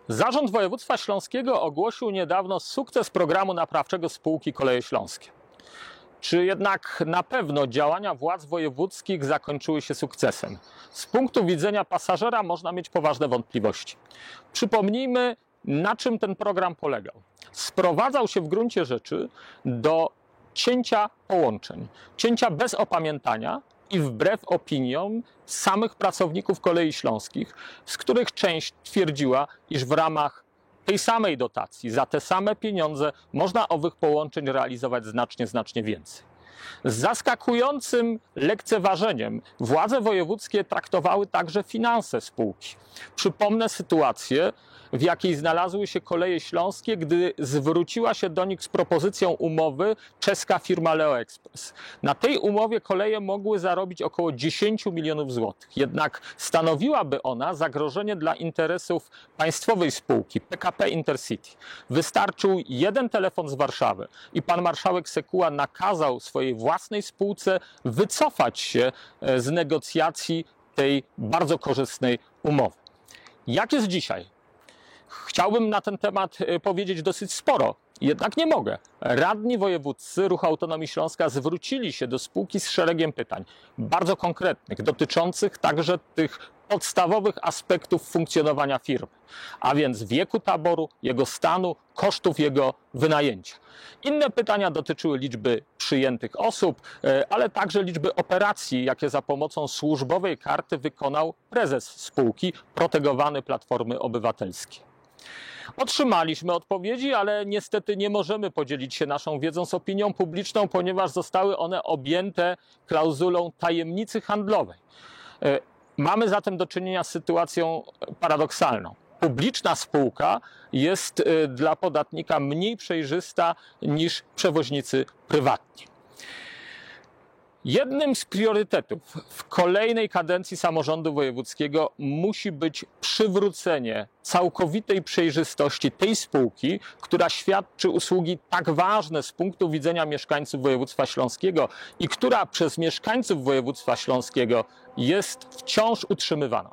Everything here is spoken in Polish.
Zarząd Województwa Śląskiego ogłosił niedawno sukces programu naprawczego spółki Koleje Śląskie. Czy jednak na pewno działania władz wojewódzkich zakończyły się sukcesem? Z punktu widzenia pasażera można mieć poważne wątpliwości. Przypomnijmy, na czym ten program polegał. Sprowadzał się w gruncie rzeczy do cięcia połączeń, cięcia bez opamiętania i wbrew opiniom samych pracowników Kolei Śląskich, z których część twierdziła, iż w ramach tej samej dotacji, za te same pieniądze można owych połączeń realizować znacznie więcej. Z zaskakującym lekceważeniem władze wojewódzkie traktowały także finanse spółki. Przypomnę sytuację, w jakiej znalazły się Koleje Śląskie, gdy zwróciła się do nich z propozycją umowy czeska firma Leo Express. Na tej umowie koleje mogły zarobić około 10 milionów złotych. Jednak stanowiłaby ona zagrożenie dla interesów państwowej spółki PKP Intercity. Wystarczył jeden telefon z Warszawy i pan marszałek Sekuła nakazał swojej własnej spółce wycofać się z negocjacji tej bardzo korzystnej umowy. Jak jest dzisiaj? Chciałbym na ten temat powiedzieć dosyć sporo, jednak nie mogę. Radni wojewódzcy Ruchu Autonomii Śląska zwrócili się do spółki z szeregiem pytań, bardzo konkretnych, dotyczących także tych podstawowych aspektów funkcjonowania firmy, a więc wieku taboru, jego stanu, kosztów jego wynajęcia. Inne pytania dotyczyły liczby przyjętych osób, ale także liczby operacji, jakie za pomocą służbowej karty wykonał prezes spółki, protegowany Platformy Obywatelskiej. Otrzymaliśmy odpowiedzi, ale niestety nie możemy podzielić się naszą wiedzą z opinią publiczną, ponieważ zostały one objęte klauzulą tajemnicy handlowej. Mamy zatem do czynienia z sytuacją paradoksalną. Publiczna spółka jest dla podatnika mniej przejrzysta niż przewoźnicy prywatni. Jednym z priorytetów w kolejnej kadencji samorządu wojewódzkiego musi być przywrócenie całkowitej przejrzystości tej spółki, która świadczy usługi tak ważne z punktu widzenia mieszkańców województwa śląskiego i która przez mieszkańców województwa śląskiego jest wciąż utrzymywana.